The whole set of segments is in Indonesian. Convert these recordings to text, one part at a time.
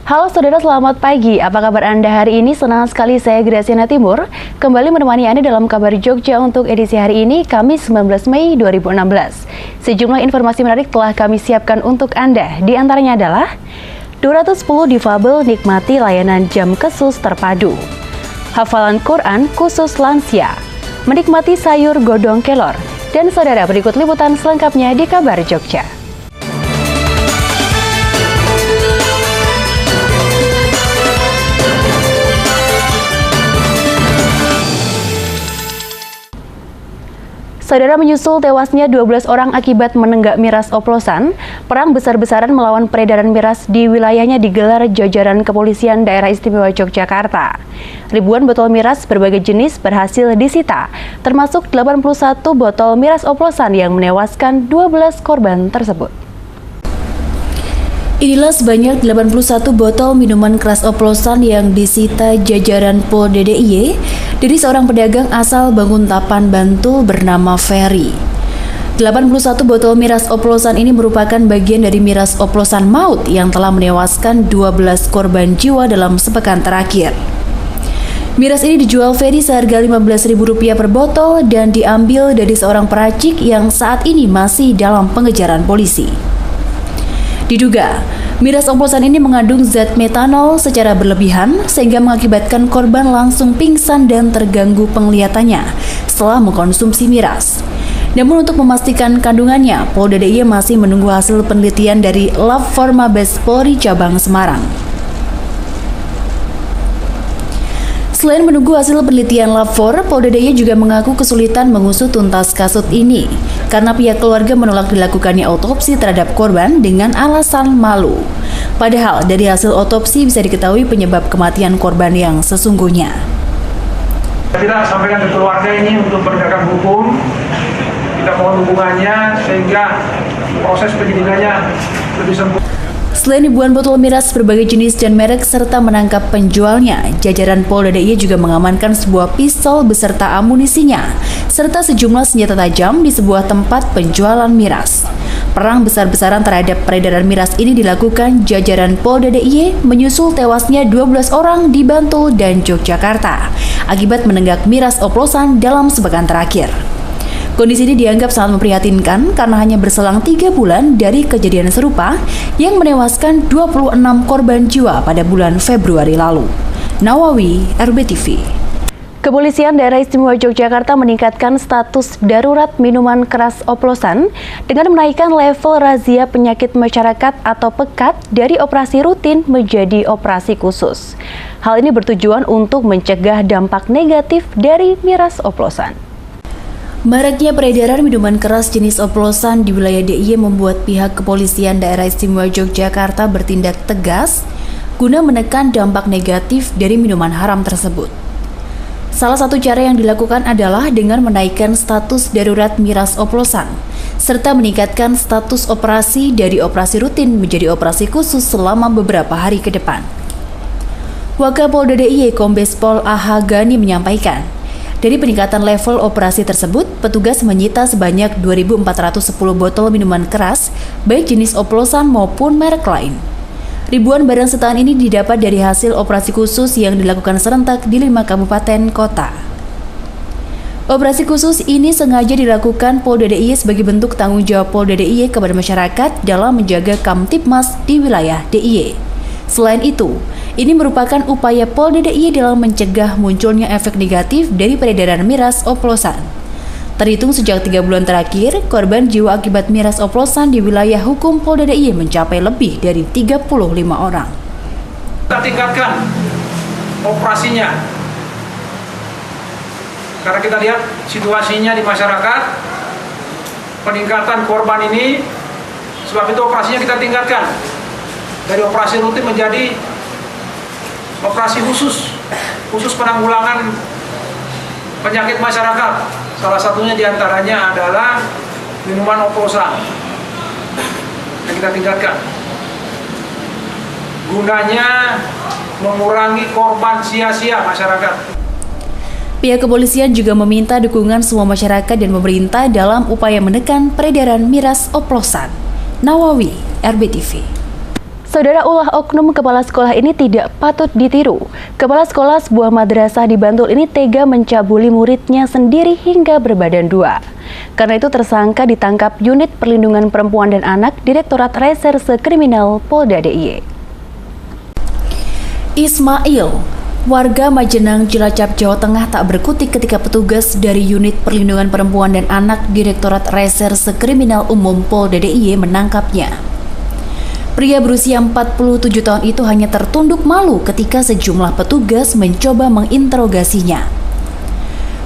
Halo saudara, selamat pagi. Apa kabar Anda hari ini? Senang sekali saya Graciana Timur kembali menemani Anda dalam Kabar Jogja untuk edisi hari ini, Kamis 19 Mei 2016. Sejumlah informasi menarik telah kami siapkan untuk Anda. Di antaranya adalah 210 difabel nikmati layanan jam kesus terpadu. Hafalan Quran khusus lansia. Menikmati sayur godong kelor. Dan saudara, berikut liputan selengkapnya di Kabar Jogja. Saudara, menyusul tewasnya 12 orang akibat menenggak miras oplosan, perang besar-besaran melawan peredaran miras di wilayahnya digelar jajaran Kepolisian Daerah Istimewa Yogyakarta. Ribuan botol miras berbagai jenis berhasil disita, termasuk 81 botol miras oplosan yang menewaskan 12 korban tersebut. Inilah sebanyak 81 botol minuman keras oplosan yang disita jajaran Polda DIY dari seorang pedagang asal Banguntapan, Bantul bernama Ferry. 81 botol miras oplosan ini merupakan bagian dari miras oplosan maut yang telah menewaskan 12 korban jiwa dalam sepekan terakhir. Miras ini dijual Ferry seharga Rp15.000 per botol dan diambil dari seorang peracik yang saat ini masih dalam pengejaran polisi. Diduga, miras oplosan ini mengandung zat metanol secara berlebihan sehingga mengakibatkan korban langsung pingsan dan terganggu penglihatannya setelah mengkonsumsi miras. Namun untuk memastikan kandungannya, Polda DIY masih menunggu hasil penelitian dari Lab Formabes Polri Cabang Semarang. Selain menunggu hasil penelitian Lab 4, Polda DIY juga mengaku kesulitan mengusut tuntas kasus ini karena pihak keluarga menolak dilakukannya otopsi terhadap korban dengan alasan malu. Padahal dari hasil otopsi bisa diketahui penyebab kematian korban yang sesungguhnya. Kita sampaikan ke keluarga ini untuk penegakan hukum, kita mohon dukungannya sehingga proses penyidikannya lebih sempurna. Selain ribuan botol miras berbagai jenis dan merek serta menangkap penjualnya, jajaran Polda DIY juga mengamankan sebuah pistol beserta amunisinya, serta sejumlah senjata tajam di sebuah tempat penjualan miras. Perang besar-besaran terhadap peredaran miras ini dilakukan jajaran Polda DIY menyusul tewasnya 12 orang di Bantul dan Yogyakarta akibat menenggak miras oplosan dalam sepekan terakhir. Kondisi ini dianggap sangat memprihatinkan karena hanya berselang 3 bulan dari kejadian serupa yang menewaskan 26 korban jiwa pada bulan Februari lalu. Nawawi, RBTV. Kepolisian Daerah Istimewa Yogyakarta meningkatkan status darurat minuman keras oplosan dengan menaikkan level razia penyakit masyarakat atau pekat dari operasi rutin menjadi operasi khusus. Hal ini bertujuan untuk mencegah dampak negatif dari miras oplosan. Maraknya peredaran minuman keras jenis oplosan di wilayah DIY membuat pihak Kepolisian Daerah Istimewa Yogyakarta bertindak tegas guna menekan dampak negatif dari minuman haram tersebut. Salah satu cara yang dilakukan adalah dengan menaikkan status darurat miras oplosan, serta meningkatkan status operasi dari operasi rutin menjadi operasi khusus selama beberapa hari ke depan. Wakapolda DIY Kombes Pol A.H. Gani menyampaikan, dari peningkatan level operasi tersebut, petugas menyita sebanyak 2.410 botol minuman keras, baik jenis oplosan maupun merek lain. Ribuan barang sitaan ini didapat dari hasil operasi khusus yang dilakukan serentak di 5 kabupaten kota. Operasi khusus ini sengaja dilakukan Polda DIY sebagai bentuk tanggung jawab Polda DIY kepada masyarakat dalam menjaga Kamtibmas di wilayah DIY. Selain itu, ini merupakan upaya Polda DIY dalam mencegah munculnya efek negatif dari peredaran miras oplosan. Terhitung sejak 3 bulan terakhir, korban jiwa akibat miras oplosan di wilayah hukum Polda DIY mencapai lebih dari 35 orang. Kita tingkatkan operasinya, karena kita lihat situasinya di masyarakat, peningkatan korban ini, sebab itu operasinya kita tingkatkan. Dari operasi rutin menjadi operasi khusus penanggulangan penyakit masyarakat. Salah satunya diantaranya adalah minuman oplosan yang kita tingkatkan. Gunanya mengurangi korban sia-sia masyarakat. Pihak kepolisian juga meminta dukungan semua masyarakat dan pemerintah dalam upaya menekan peredaran miras oplosan. Nawawi, RBTV. Saudara, ulah oknum kepala sekolah ini tidak patut ditiru. Kepala sekolah sebuah madrasah di Bantul ini tega mencabuli muridnya sendiri hingga berbadan dua. Karena itu tersangka ditangkap Unit Perlindungan Perempuan dan Anak Direktorat Reserse Kriminal Polda DIY. Ismail, warga Majenang, Cilacap, Jawa Tengah tak berkutik ketika petugas dari Unit Perlindungan Perempuan dan Anak Direktorat Reserse Kriminal Umum Polda DIY menangkapnya. Pria berusia 47 tahun itu hanya tertunduk malu ketika sejumlah petugas mencoba menginterogasinya.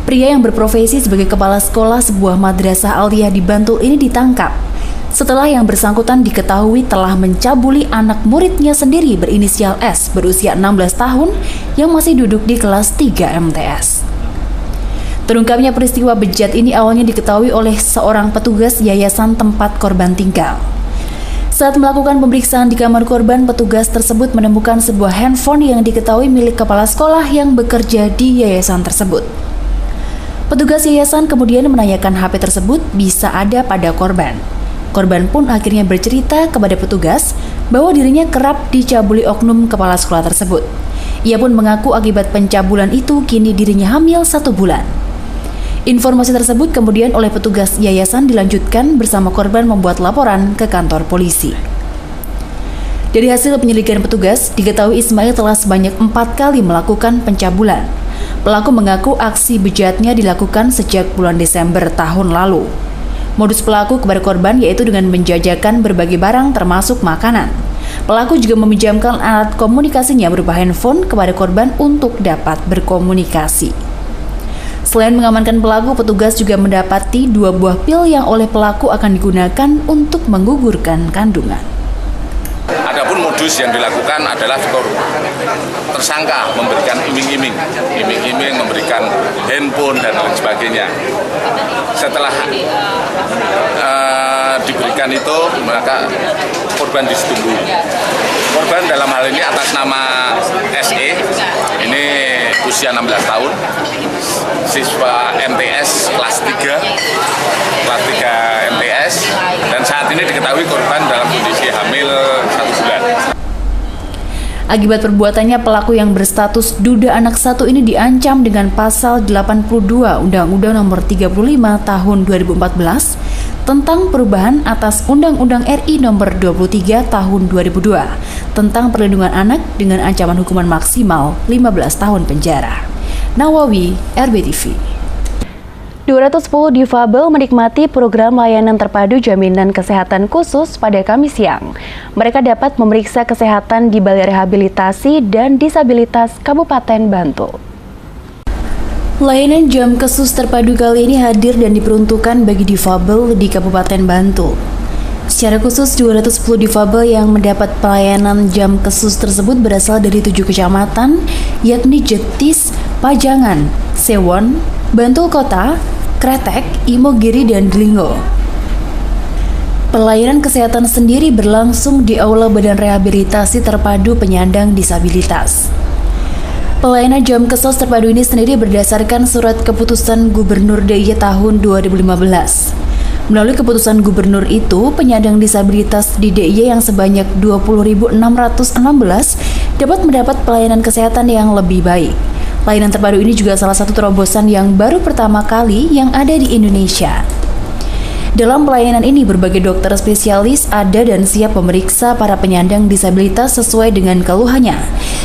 Pria yang berprofesi sebagai kepala sekolah sebuah madrasah aliyah di Bantul ini ditangkap setelah yang bersangkutan diketahui telah mencabuli anak muridnya sendiri berinisial S berusia 16 tahun yang masih duduk di kelas 3 MTS. Terungkapnya peristiwa bejat ini awalnya diketahui oleh seorang petugas yayasan tempat korban tinggal. Saat melakukan pemeriksaan di kamar korban, petugas tersebut menemukan sebuah handphone yang diketahui milik kepala sekolah yang bekerja di yayasan tersebut. Petugas yayasan kemudian menanyakan HP tersebut bisa ada pada korban. Korban pun akhirnya bercerita kepada petugas bahwa dirinya kerap dicabuli oknum kepala sekolah tersebut. Ia pun mengaku akibat pencabulan itu kini dirinya hamil 1 bulan. Informasi tersebut kemudian oleh petugas yayasan dilanjutkan bersama korban membuat laporan ke kantor polisi. Dari hasil penyelidikan petugas, diketahui Ismail telah sebanyak 4 kali melakukan pencabulan. Pelaku mengaku aksi bejatnya dilakukan sejak bulan Desember tahun lalu. Modus pelaku kepada korban yaitu dengan menjajakan berbagai barang termasuk makanan. Pelaku juga meminjamkan alat komunikasinya berupa handphone kepada korban untuk dapat berkomunikasi. Selain mengamankan pelaku, petugas juga mendapati 2 buah pil yang oleh pelaku akan digunakan untuk menggugurkan kandungan. Adapun modus yang dilakukan adalah tersangka memberikan iming-iming, memberikan handphone dan lain sebagainya. Setelah diberikan itu, maka korban disetujui. Korban dalam hal ini atas nama SE, ini usia 16 tahun, siswa MTS kelas 3 MTS, dan saat ini diketahui korban dalam kondisi hamil 1 bulan. Akibat perbuatannya, pelaku yang berstatus duda anak 1 ini diancam dengan pasal 82 Undang-Undang Nomor 35 Tahun 2014 tentang perubahan atas Undang-Undang RI Nomor 23 Tahun 2002 tentang perlindungan anak dengan ancaman hukuman maksimal 15 tahun penjara. Nawawi, RBTV. 210 difabel menikmati program layanan terpadu jaminan kesehatan khusus pada Kamis siang. Mereka dapat memeriksa kesehatan di Balai Rehabilitasi dan Disabilitas Kabupaten Bantul. Layanan jam khusus terpadu kali ini hadir dan diperuntukkan bagi difabel di Kabupaten Bantul. Secara khusus, 210 difabel yang mendapat pelayanan jam khusus tersebut berasal dari 7 kecamatan, yakni Jetis, Pajangan, Sewon, Bantul Kota, Kretek, Imogiri, dan Delingo. Pelayanan kesehatan sendiri berlangsung di Aula Badan Rehabilitasi Terpadu Penyandang Disabilitas. Pelayanan jam khusus terpadu ini sendiri berdasarkan surat keputusan Gubernur DIY tahun 2015. Melalui keputusan gubernur itu, penyandang disabilitas di DIY yang sebanyak 20.616 dapat mendapat pelayanan kesehatan yang lebih baik. Layanan terpadu ini juga salah satu terobosan yang baru pertama kali yang ada di Indonesia. Dalam pelayanan ini, berbagai dokter spesialis ada dan siap memeriksa para penyandang disabilitas sesuai dengan keluhannya.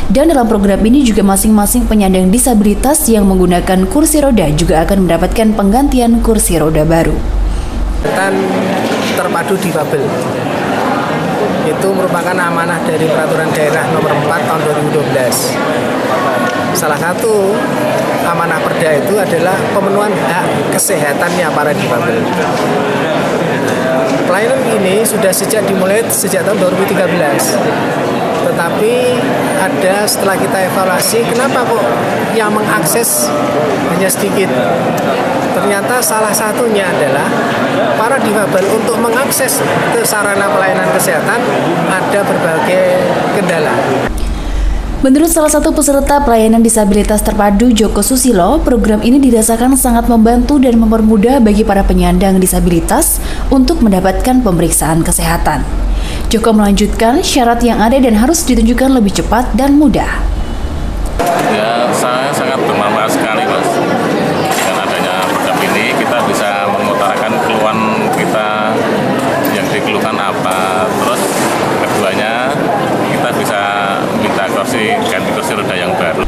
Dan dalam program ini juga masing-masing penyandang disabilitas yang menggunakan kursi roda juga akan mendapatkan penggantian kursi roda baru. Terpadu difabel itu merupakan amanah dari Peraturan Daerah Nomor 4 Tahun 2012. Salah satu amanah perda itu adalah pemenuhan hak kesehatannya para difabel. Pelayanan ini sudah dimulai sejak tahun 2013. Tetapi ada setelah kita evaluasi, kenapa kok yang mengakses hanya sedikit? Ternyata salah satunya adalah para difabel untuk mengakses ke sarana pelayanan kesehatan ada berbagai kendala. Menurut salah satu peserta pelayanan disabilitas terpadu, Joko Susilo, program ini dirasakan sangat membantu dan mempermudah bagi para penyandang disabilitas untuk mendapatkan pemeriksaan kesehatan. Joko melanjutkan syarat yang ada dan harus ditunjukkan lebih cepat dan mudah. Ya, saya sangat bermanfaat sekali, Mas. Dengan adanya program ini, kita bisa mengutarakan keluhan kita yang dikeluhkan apa. Terus keduanya, kita bisa minta ganti kursi roda yang baru.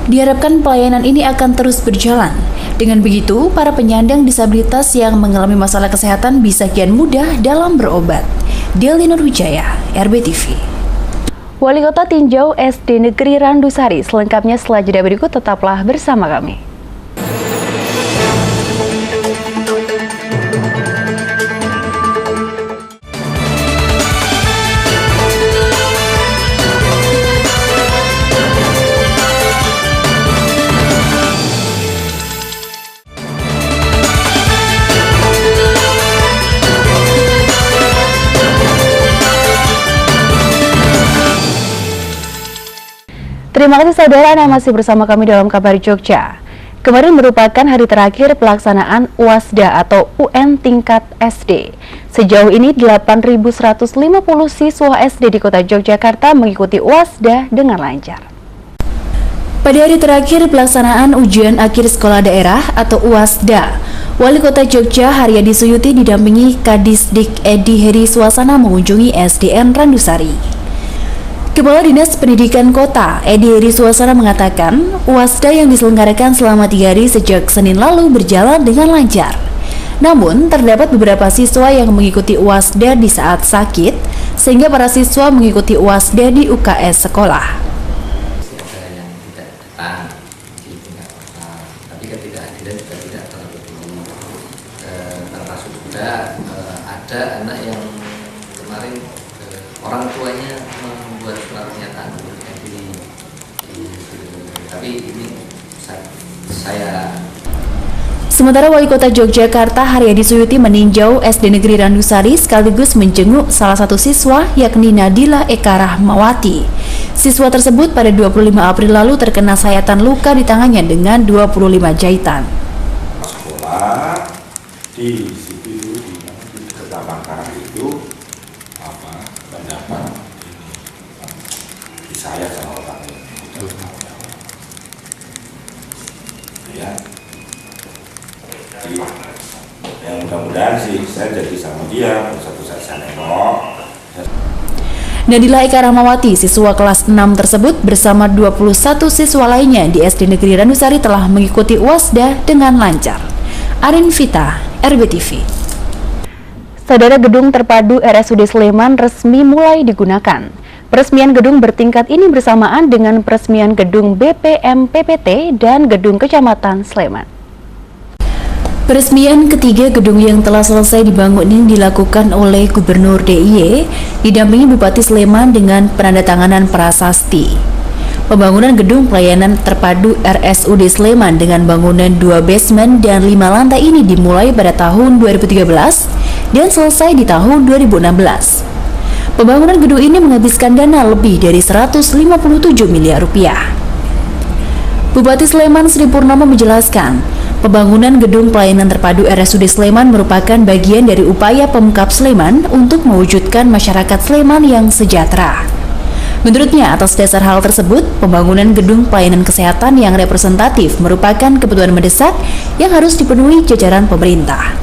Diharapkan pelayanan ini akan terus berjalan. Dengan begitu, para penyandang disabilitas yang mengalami masalah kesehatan bisa kian mudah dalam berobat. Deli Nurwijaya, RBTV. Wali Kota Tinjau SD Negeri Randusari. Selengkapnya setelah jeda berikut, tetaplah bersama kami. Terima kasih saudara, Anda masih bersama kami dalam Kabar Jogja. Kemarin merupakan hari terakhir pelaksanaan UASDA atau UN tingkat SD. Sejauh ini 8.150 siswa SD di Kota Yogyakarta mengikuti UASDA dengan lancar. Pada hari terakhir pelaksanaan ujian akhir sekolah daerah atau UASDA, Wali Kota Jogja Haryadi Suyuti didampingi Kadisdik Edi Heri Suasana mengunjungi SDN Randusari. Kepala Dinas Pendidikan Kota, Edi Heri Suasana mengatakan, UASDA yang diselenggarakan selama 3 hari sejak Senin lalu berjalan dengan lancar. Namun, terdapat beberapa siswa yang mengikuti UASDA di saat sakit, sehingga para siswa mengikuti UASDA di UKS sekolah. Ada yang tidak datang, itu tidak apa-apa. Tapi ketidakadilan juga tidak terlalu dulu. Termasuk juga ada anak yang kemarin orang tuanya membuat surat pernyataan mengundurkan diri. Tapi ini saya. Sementara Wali Kota Yogyakarta Haryadi Suyuti meninjau SD Negeri Randusari sekaligus menjenguk salah satu siswa yakni Nadila Eka Rahmawati. Siswa tersebut pada 25 April lalu terkena sayatan luka di tangannya dengan 25 jahitan. Sekolah di situ di Ketapangkarang itu mendapat disayat sama orang ya. Yang mudah-mudahan sih saya jadi sama dia, satu saat saya nengok. Nadila Eka Rahmawati, siswa kelas 6 tersebut bersama 21 siswa lainnya di SD Negeri Randusari telah mengikuti UASDA dengan lancar. Arin Vita, RBTV. Saudara, gedung terpadu RSUD Sleman resmi mulai digunakan. Peresmian gedung bertingkat ini bersamaan dengan peresmian gedung BPM PPT dan gedung Kecamatan Sleman. Peresmian ketiga gedung yang telah selesai dibangun ini dilakukan oleh Gubernur DIY didampingi Bupati Sleman dengan penandatanganan prasasti. Pembangunan gedung pelayanan terpadu RSUD Sleman dengan bangunan 2 basement dan 5 lantai ini dimulai pada tahun 2013 dan selesai di tahun 2016. Pembangunan gedung ini menghabiskan dana lebih dari 157 miliar rupiah. Bupati Sleman Sri Purnomo menjelaskan, pembangunan gedung pelayanan terpadu RSUD Sleman merupakan bagian dari upaya Pemkab Sleman untuk mewujudkan masyarakat Sleman yang sejahtera. Menurutnya, atas dasar hal tersebut, pembangunan gedung pelayanan kesehatan yang representatif merupakan kebutuhan mendesak yang harus dipenuhi jajaran pemerintah.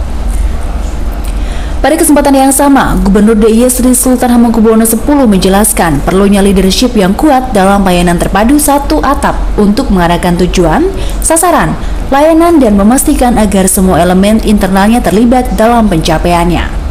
Pada kesempatan yang sama, Gubernur DIY Sri Sultan Hamengkubuwono X menjelaskan perlunya leadership yang kuat dalam pelayanan terpadu satu atap untuk mengarahkan tujuan, sasaran, layanan dan memastikan agar semua elemen internalnya terlibat dalam pencapaiannya.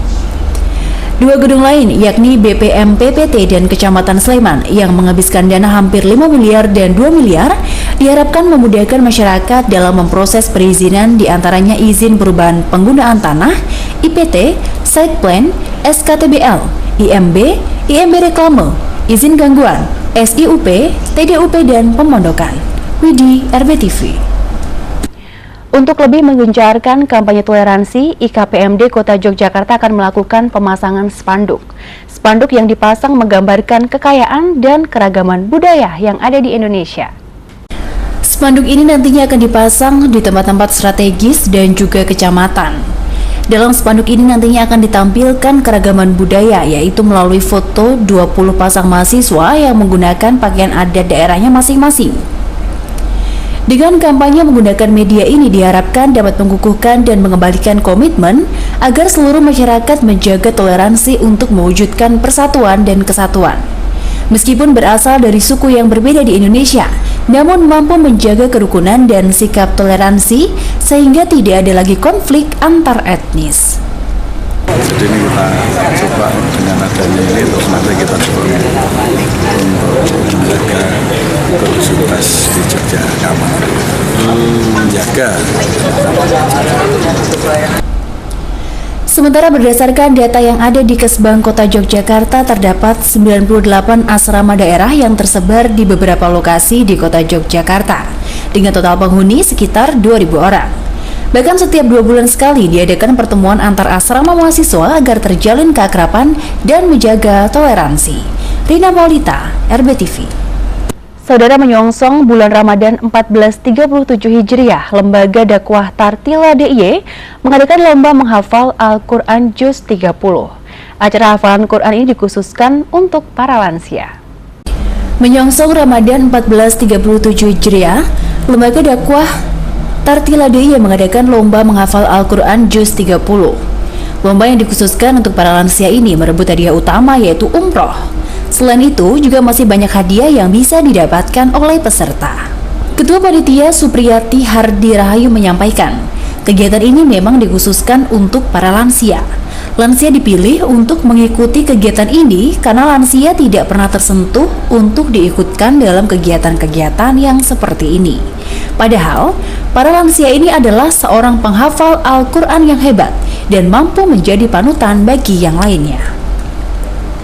Dua gedung lain yakni BPM PPT dan Kecamatan Sleman yang menghabiskan dana hampir 5 miliar dan 2 miliar diharapkan memudahkan masyarakat dalam memproses perizinan diantaranya izin perubahan penggunaan tanah, IPT, site plan, SKTBL, IMB, IMB reklame, izin gangguan, SIUP, TDUP dan pemondokan. Widi, RBTV. Untuk lebih menggencarkan kampanye toleransi, IKPMD Kota Yogyakarta akan melakukan pemasangan spanduk. Spanduk yang dipasang menggambarkan kekayaan dan keragaman budaya yang ada di Indonesia. Spanduk ini nantinya akan dipasang di tempat-tempat strategis dan juga kecamatan. Dalam spanduk ini nantinya akan ditampilkan keragaman budaya, yaitu melalui foto 20 pasang mahasiswa yang menggunakan pakaian adat daerahnya masing-masing. Dengan kampanye menggunakan media ini diharapkan dapat mengukuhkan dan mengembalikan komitmen agar seluruh masyarakat menjaga toleransi untuk mewujudkan persatuan dan kesatuan. Meskipun berasal dari suku yang berbeda di Indonesia, namun mampu menjaga kerukunan dan sikap toleransi sehingga tidak ada lagi konflik antar etnis. Jadi ini kita coba dengan adanya ini terus nanti kita coba untuk menjaga koneksitas di Jogja aman, menjaga. Sementara berdasarkan data yang ada di Kesbang Kota Yogyakarta, terdapat 98 asrama daerah yang tersebar di beberapa lokasi di Kota Yogyakarta dengan total penghuni sekitar 2.000 orang. Bahkan setiap 2 bulan sekali diadakan pertemuan antar asrama mahasiswa agar terjalin keakraban dan menjaga toleransi. Rina Maulita, RBTV. Saudara, menyongsong bulan Ramadan 1437 Hijriah, Lembaga Dakwah Tartila DIY mengadakan lomba menghafal Al-Quran Juz 30. Acara hafalan Quran ini dikhususkan untuk para lansia. Menyongsong Ramadan 1437 Hijriah, Lembaga Dakwah Tartila DIY mengadakan lomba menghafal Al-Quran Juz 30. Lomba yang dikhususkan untuk para lansia ini merebut hadiah utama, yaitu umroh. Selain itu, juga masih banyak hadiah yang bisa didapatkan oleh peserta. Ketua Panitia Supriyati Hardi Rahayu menyampaikan, kegiatan ini memang dikhususkan untuk para lansia. Lansia dipilih untuk mengikuti kegiatan ini karena lansia tidak pernah tersentuh untuk diikutkan dalam kegiatan-kegiatan yang seperti ini. Padahal, para lansia ini adalah seorang penghafal Al-Quran yang hebat dan mampu menjadi panutan bagi yang lainnya.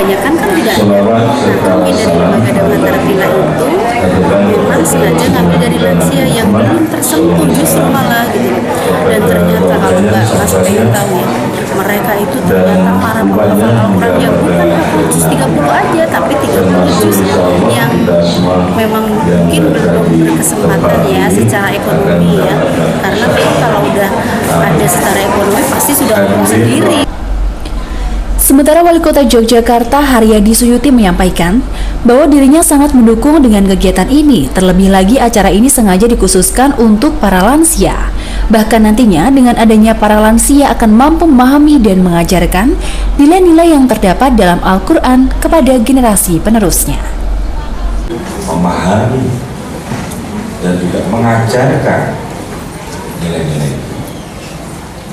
Kebanyakan kan tidak kami dari lembaga dakwah Tartila itu memang sengaja ngambil dari lansia yang belum tersentuh justru malah gitu. Dan ternyata kalau Mbak Mas pengen tahu ya, mereka itu ternyata para penghafal Al-Quran yang bukan juz 30 aja, tapi 30 juz yang memang mungkin belum berkesempatan ya secara ekonomi ya. Karena kalau udah ada secara ekonomi pasti sudah ngomong sendiri. Sementara Wali Kota Yogyakarta Haryadi Suyuti menyampaikan bahwa dirinya sangat mendukung dengan kegiatan ini, terlebih lagi acara ini sengaja dikhususkan untuk para lansia. Bahkan nantinya dengan adanya para lansia akan mampu memahami dan mengajarkan nilai-nilai yang terdapat dalam Al-Quran kepada generasi penerusnya. Memahami dan juga mengajarkan nilai-nilai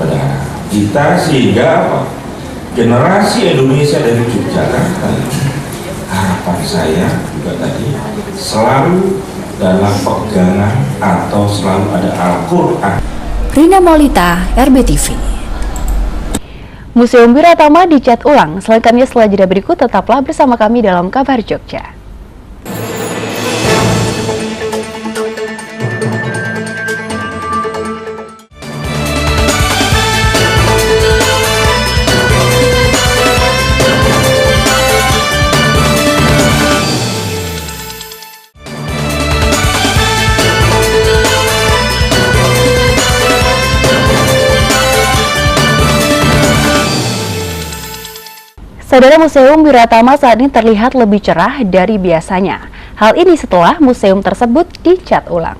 pada kita sehingga apa? Generasi Indonesia dari Yogyakarta, harapan saya juga tadi selalu dalam pegangan atau selalu ada Al-Quran. Rina Maulita, RBTV. Museum Wiratama dicat ulang. Selengkapnya setelah jeda berikut, tetaplah bersama kami dalam Kabar Jogja. Saudara, Museum Wiratama saat ini terlihat lebih cerah dari biasanya. Hal ini setelah museum tersebut dicat ulang.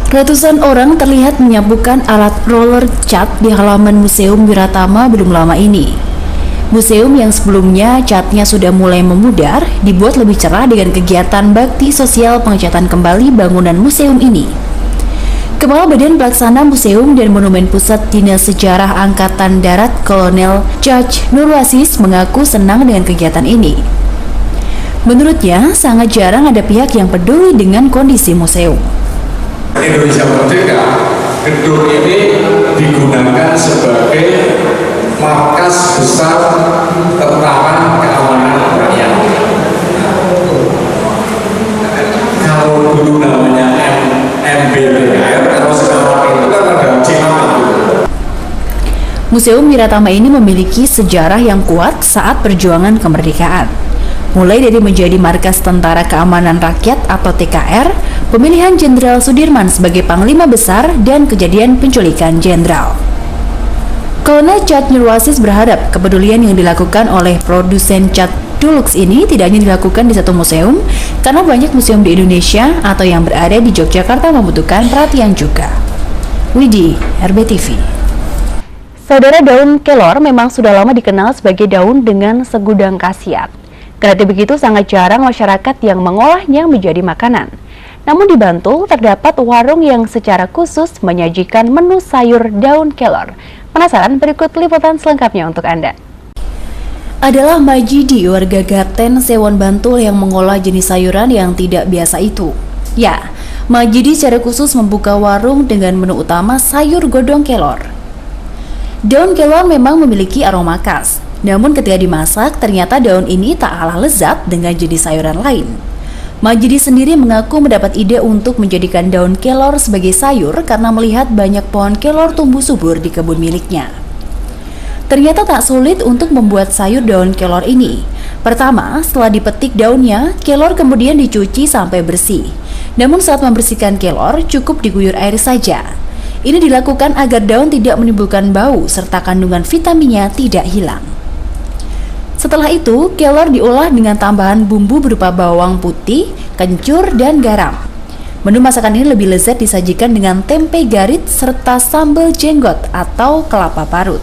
Ratusan orang terlihat menyapukan alat roller cat di halaman Museum Wiratama belum lama ini. Museum yang sebelumnya catnya sudah mulai memudar, dibuat lebih cerah dengan kegiatan bakti sosial pengecatan kembali bangunan museum ini. Kepala Badan Pelaksana Museum dan Monumen Pusat Dinas Sejarah Angkatan Darat Kolonel Judge Nurwasis mengaku senang dengan kegiatan ini. Menurutnya, sangat jarang ada pihak yang peduli dengan kondisi museum. Indonesia Merdeka, gedung ini digunakan sebagai markas besar tentara keamanan rakyat. Kalau dulu namanya MBRR, kalau sekarang itu kan ada Cimahi. Museum Wiratama ini memiliki sejarah yang kuat saat perjuangan kemerdekaan. Mulai dari menjadi markas Tentara Keamanan Rakyat atau TKR, pemilihan Jenderal Sudirman sebagai Panglima Besar, dan kejadian penculikan jenderal. Kolonel Cat Nurwasis berharap kepedulian yang dilakukan oleh produsen cat Dulux ini tidak hanya dilakukan di satu museum, karena banyak museum di Indonesia atau yang berada di Yogyakarta membutuhkan perhatian juga. Widi, RBTV. Saudara, daun kelor memang sudah lama dikenal sebagai daun dengan segudang khasiat. Kendati begitu, sangat jarang masyarakat yang mengolahnya menjadi makanan. Namun di Bantul terdapat warung yang secara khusus menyajikan menu sayur daun kelor. Penasaran? Berikut liputan selengkapnya untuk Anda. Adalah Majidi, warga Gaten, Sewon, Bantul yang mengolah jenis sayuran yang tidak biasa itu. Ya, Majidi secara khusus membuka warung dengan menu utama sayur godong kelor. Daun kelor memang memiliki aroma khas, namun ketika dimasak ternyata daun ini tak kalah lezat dengan jenis sayuran lain. Majidi sendiri mengaku mendapat ide untuk menjadikan daun kelor sebagai sayur karena melihat banyak pohon kelor tumbuh subur di kebun miliknya. Ternyata tak sulit untuk membuat sayur daun kelor ini. Pertama, setelah dipetik daunnya, kelor kemudian dicuci sampai bersih. Namun saat membersihkan kelor, cukup diguyur air saja. Ini dilakukan agar daun tidak menimbulkan bau serta kandungan vitaminnya tidak hilang. Setelah itu, kelor diolah dengan tambahan bumbu berupa bawang putih, kencur, dan garam. Menu masakan ini lebih lezat disajikan dengan tempe garit serta sambal jenggot atau kelapa parut.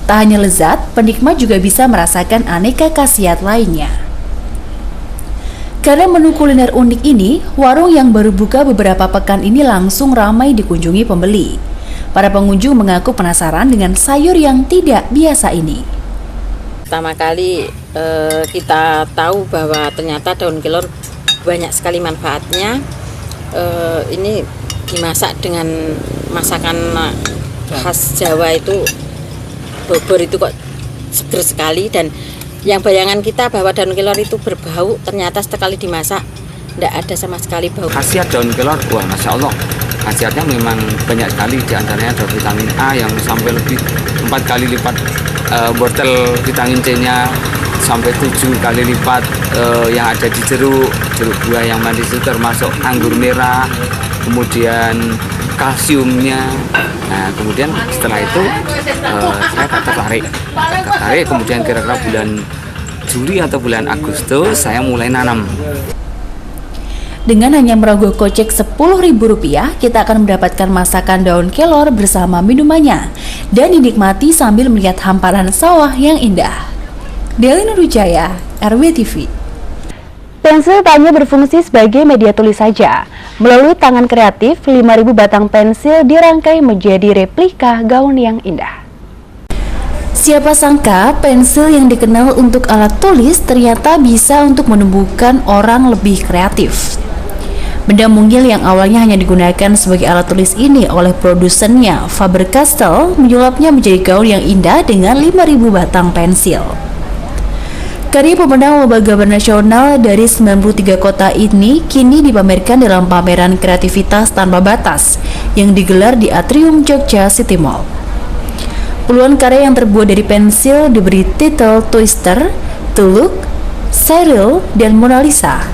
Tak hanya lezat, penikmat juga bisa merasakan aneka khasiat lainnya. Karena menu kuliner unik ini, warung yang baru buka beberapa pekan ini langsung ramai dikunjungi pembeli. Para pengunjung mengaku penasaran dengan sayur yang tidak biasa ini. Pertama kali kita tahu bahwa ternyata daun kelor banyak sekali manfaatnya. Ini dimasak dengan masakan khas Jawa itu, bobor itu kok seger sekali, dan yang bayangan kita bahwa daun kelor itu berbau, ternyata sekali dimasak tidak ada sama sekali bau. Khasiat daun kelor, wah Masya Allah, khasiatnya memang banyak sekali, diantaranya ada vitamin A yang sampai lebih 4 kali lipat, wortel vitamin C-nya sampai 7 kali lipat yang ada di jeruk buah yang manis itu, termasuk anggur merah, kemudian kalsiumnya. Nah, kemudian setelah itu saya tertarik, kemudian kira-kira bulan Juli atau bulan Agustus saya mulai nanam. Dengan hanya merogoh kocek Rp10.000, kita akan mendapatkan masakan daun kelor bersama minumannya dan dinikmati sambil melihat hamparan sawah yang indah. Deli Nurwijaya, RBTV. Pensil tak hanya berfungsi sebagai media tulis saja. Melalui tangan kreatif, 5.000 batang pensil dirangkai menjadi replika gaun yang indah. Siapa sangka pensil yang dikenal untuk alat tulis ternyata bisa untuk menumbuhkan orang lebih kreatif. Benda mungil yang awalnya hanya digunakan sebagai alat tulis ini oleh produsennya, Faber-Castell, menyulapnya menjadi gaun yang indah dengan 5.000 batang pensil. Karya pemenang lomba gambar nasional dari 93 kota ini kini dipamerkan dalam pameran kreativitas tanpa batas yang digelar di Atrium Jogja City Mall. Puluhan karya yang terbuat dari pensil diberi titel Twister, Tuluk, Cyril, dan Mona Lisa.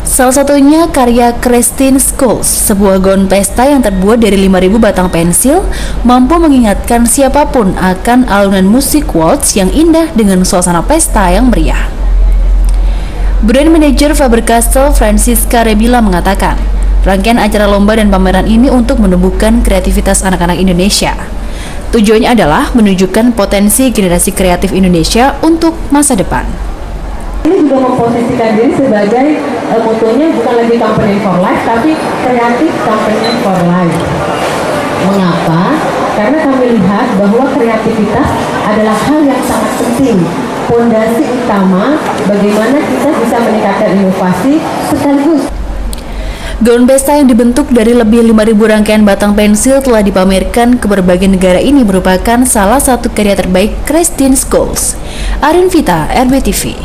Salah satunya karya Christine Schulz, sebuah gaun pesta yang terbuat dari 5.000 batang pensil, mampu mengingatkan siapapun akan alunan musik waltz yang indah dengan suasana pesta yang meriah. Brand manager Faber-Castell Francisca Rebila mengatakan, rangkaian acara lomba dan pameran ini untuk menumbuhkan kreativitas anak-anak Indonesia. Tujuannya adalah menunjukkan potensi generasi kreatif Indonesia untuk masa depan. Ini juga memposisikan diri sebagai motonya bukan lagi company for life, tapi kreatif company for life. Mengapa? Karena kami lihat bahwa kreativitas adalah hal yang sangat penting, fondasi utama bagaimana kita bisa meningkatkan inovasi sekaligus. Gaun pesta yang dibentuk dari lebih 5.000 rangkaian batang pensil telah dipamerkan ke berbagai negara ini merupakan salah satu karya terbaik Christine Schulz. Arin Vita, RBTV.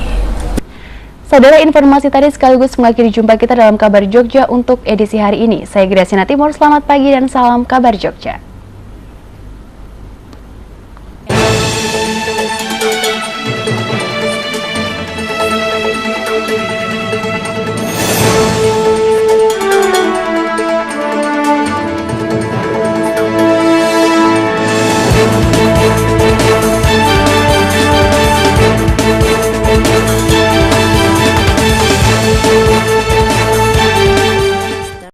Saudara, informasi tadi sekaligus mengakhiri jumpa kita dalam Kabar Jogja untuk edisi hari ini. Saya Graciana Timur, selamat pagi dan salam Kabar Jogja.